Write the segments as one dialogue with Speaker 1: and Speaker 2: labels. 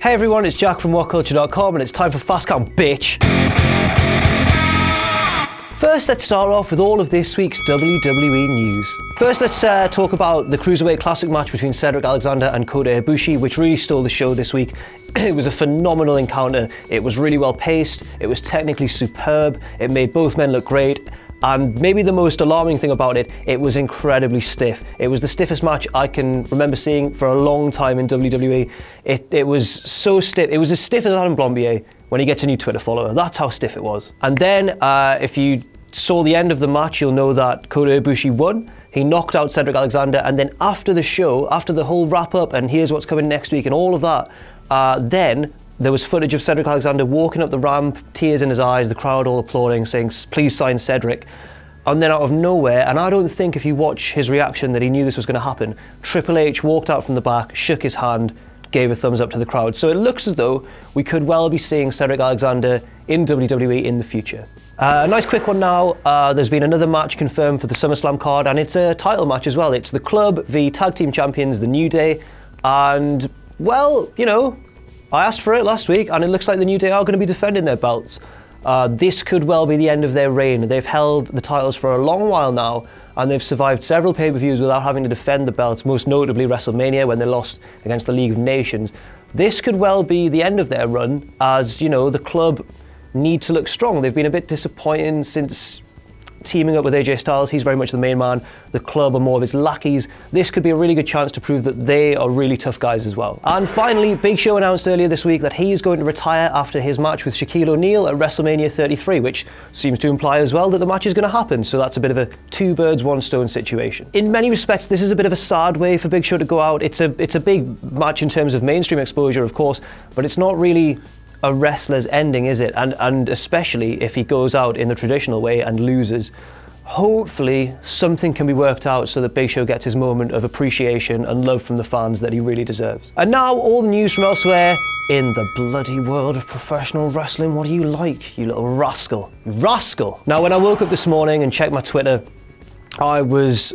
Speaker 1: Hey everyone, it's Jack from WhatCulture.com and it's time for Fast Count, bitch! First, let's start off with all of this week's WWE news. First, let's talk about the Cruiserweight Classic match between Cedric Alexander and Kota Ibushi, which really stole the show this week. It was a phenomenal encounter. It was really well paced, it was technically superb, it made both men look great, and maybe the most alarming thing about it, it was incredibly stiff. It was the stiffest match I can remember seeing for a long time in WWE. It was so stiff, it was as stiff as Adam Blombier when he gets a new Twitter follower. That's how stiff it was. And then, if you saw the end of the match, you'll know that Kota Ibushi won. He knocked out Cedric Alexander, and then after the show, after the whole wrap up and here's what's coming next week and all of that, then there was footage of Cedric Alexander walking up the ramp, tears in his eyes, the crowd all applauding, saying, please sign Cedric. And then out of nowhere, and I don't think if you watch his reaction that he knew this was going to happen, Triple H walked out from the back, shook his hand, gave a thumbs up to the crowd. So it looks as though we could well be seeing Cedric Alexander in WWE in the future. A nice quick one now, there's been another match confirmed for the SummerSlam card, and it's a title match as well. It's the Club v Tag Team Champions, the New Day, and, well, you know, I asked for it last week, and it looks like the New Day are going to be defending their belts. This could well be the end of their reign. They've held the titles for a long while now, and they've survived several pay-per-views without having to defend the belts, most notably WrestleMania when they lost against the League of Nations. This could well be the end of their run, as, you know, the Club need to look strong. They've been a bit disappointing since teaming up with AJ Styles. He's very much the main man. The Club are more of his lackeys. This could be a really good chance to prove that they are really tough guys as well. And finally, Big Show announced earlier this week that he is going to retire after his match with Shaquille O'Neal at WrestleMania 33, which seems to imply as well that the match is going to happen. So that's a bit of a two birds, one stone situation. In many respects, this is a bit of a sad way for Big Show to go out. It's a big match in terms of mainstream exposure, of course, but it's not really a wrestler's ending, is it? And especially if he goes out in the traditional way and loses. Hopefully something can be worked out so that Big Show gets his moment of appreciation and love from the fans that he really deserves. And now all the news from elsewhere in the bloody world of professional wrestling. What do you like, you little rascal? Rascal! Now, when I woke up this morning and checked my Twitter, I was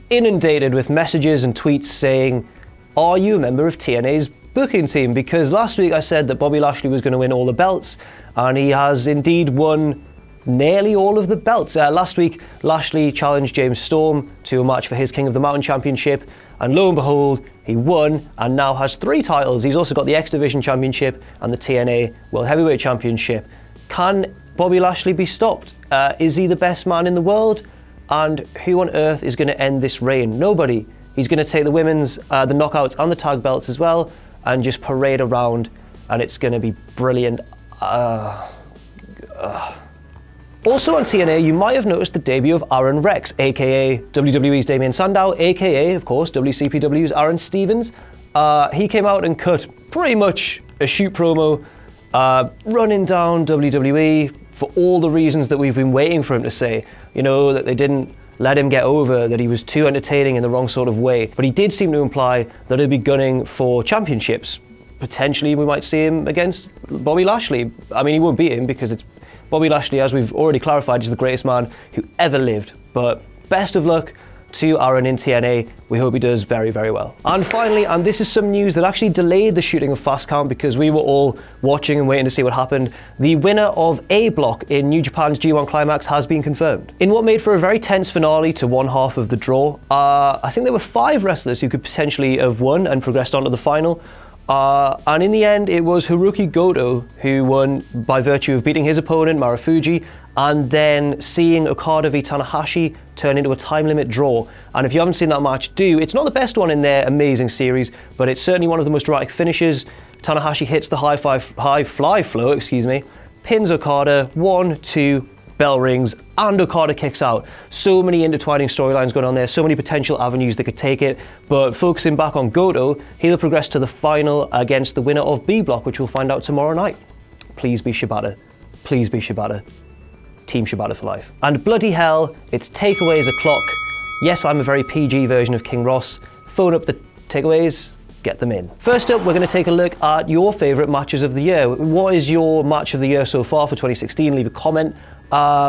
Speaker 1: inundated with messages and tweets saying, are you a member of TNA's booking team? Because last week I said that Bobby Lashley was going to win all the belts, and he has indeed won nearly all of the belts. Last week, Lashley challenged James Storm to a match for his King of the Mountain Championship, and lo and behold, he won and now has 3 titles. He's also got the X Division Championship and the TNA World Heavyweight Championship. Can Bobby Lashley be stopped? Is he the best man in the world? And who on earth is going to end this reign? Nobody. He's going to take the women's, the knockouts and the tag belts as well, and just parade around, and it's going to be brilliant. Also on TNA, you might have noticed the debut of Aaron Rex, aka WWE's Damien Sandow, aka, of course, WCPW's Aaron Stevens. He came out and cut pretty much a shoot promo, running down WWE for all the reasons that we've been waiting for him to say. You know, that they didn't let him get over, that he was too entertaining in the wrong sort of way. But he did seem to imply that he'd be gunning for championships. Potentially we might see him against Bobby Lashley. I mean, he won't beat him because it's Bobby Lashley, as we've already clarified, is the greatest man who ever lived. But best of luck to Aaron in TNA. We hope he does very, very well. And finally, and this is some news that actually delayed the shooting of Fast Count because we were all watching and waiting to see what happened. The winner of A Block in New Japan's G1 Climax has been confirmed. In what made for a very tense finale to one half of the draw, I think there were 5 wrestlers who could potentially have won and progressed on to the final. And in the end, it was Hiroki Goto who won by virtue of beating his opponent, Marufuji, and then seeing Okada v Tanahashi turn into a time limit draw. And if you haven't seen that match, do. It's not the best one in their amazing series, but it's certainly one of the most dramatic finishes. Tanahashi hits the high fly flow, pins Okada, 1, 2, bell rings, and Okada kicks out. So many intertwining storylines going on there, so many potential avenues they could take it, but focusing back on Goto, he'll progress to the final against the winner of B Block, which we'll find out tomorrow night. Please be Shibata. Please be Shibata. Team Shibata for life. And bloody hell, it's takeaways o'clock. Yes, I'm a very PG version of King Ross. Phone up the takeaways, get them in. First up, we're going to take a look at your favourite matches of the year. What is your match of the year so far for 2016? Leave a comment,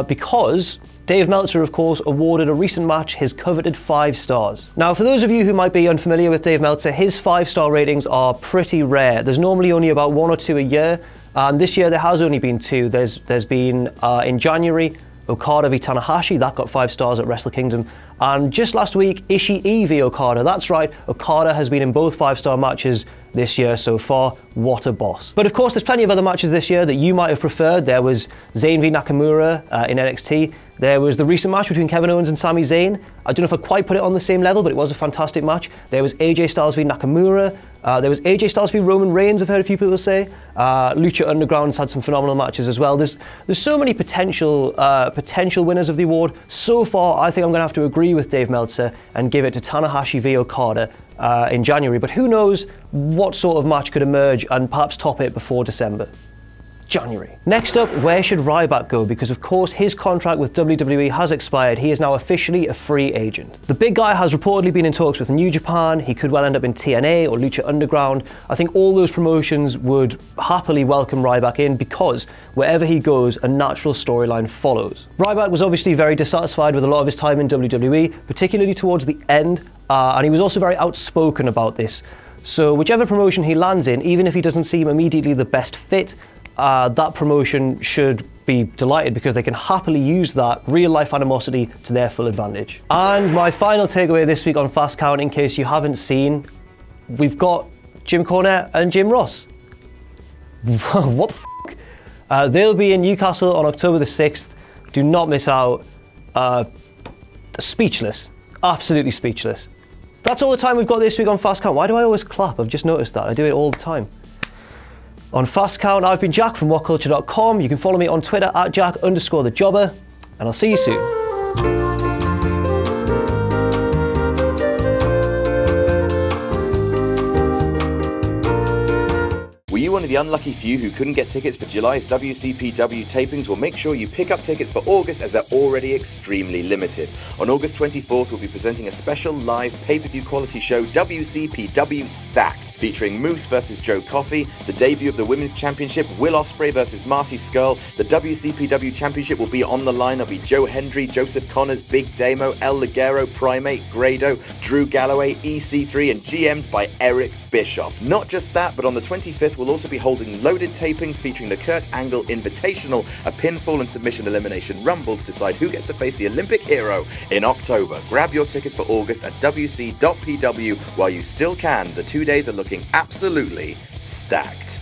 Speaker 1: because Dave Meltzer, of course, awarded a recent match his coveted 5 stars. Now, for those of you who might be unfamiliar with Dave Meltzer, his 5-star ratings are pretty rare. There's normally only about 1 or 2 a year, and this year there has only been 2. There's been, in January, Okada v Tanahashi, that got 5 stars at Wrestle Kingdom. And just last week, Ishii v Okada. That's right, Okada has been in both 5-star matches this year so far. What a boss. But of course, there's plenty of other matches this year that you might have preferred. There was Zayn v Nakamura in NXT. There was the recent match between Kevin Owens and Sami Zayn. I don't know if I'd quite put it on the same level, but it was a fantastic match. There was AJ Styles v Nakamura. There was AJ Styles v Roman Reigns, I've heard a few people say. Lucha Underground's had some phenomenal matches as well. There's so many potential winners of the award. So far, I think I'm going to have to agree with Dave Meltzer and give it to Tanahashi v Okada in January. But who knows what sort of match could emerge and perhaps top it before December. January. Next up, where should Ryback go? Because of course his contract with WWE has expired. He is now officially a free agent. The big guy has reportedly been in talks with New Japan. He could well end up in TNA or Lucha Underground. I think all those promotions would happily welcome Ryback in because wherever he goes, a natural storyline follows. Ryback was obviously very dissatisfied with a lot of his time in WWE, particularly towards the end, and he was also very outspoken about this. So whichever promotion he lands in, even if he doesn't seem immediately the best fit, that promotion should be delighted because they can happily use that real-life animosity to their full advantage. And my final takeaway this week on Fast Count, in case you haven't seen, we've got Jim Cornette and Jim Ross. What the f***? They'll be in Newcastle on October the 6th. Do not miss out. Speechless. Absolutely speechless. That's all the time we've got this week on Fast Count. Why do I always clap? I've just noticed that. I do it all the time. On Fast Count, I've been Jack from WhatCulture.com. You can follow me on Twitter at Jack_the_jobber, and I'll see you soon.
Speaker 2: Were you one of the unlucky few who couldn't get tickets for July's WCPW tapings? Well, make sure you pick up tickets for August, as they're already extremely limited. On August 24th, we'll be presenting a special live pay-per-view quality show, WCPW Stacked, featuring Moose versus Joe Coffey, the debut of the Women's Championship, Will Ospreay versus Marty Scurll. The WCPW Championship will be on the line. There'll be Joe Hendry, Joseph Connors, Big Damo, El Ligero, Primate, Grado, Drew Galloway, EC3, and GM'd by Eric Bischoff. Not just that, but on the 25th, we'll also be holding loaded tapings featuring the Kurt Angle Invitational, a pinfall and submission elimination rumble to decide who gets to face the Olympic hero in October. Grab your tickets for August at wc.pw while you still can. The 2 days are looking absolutely stacked.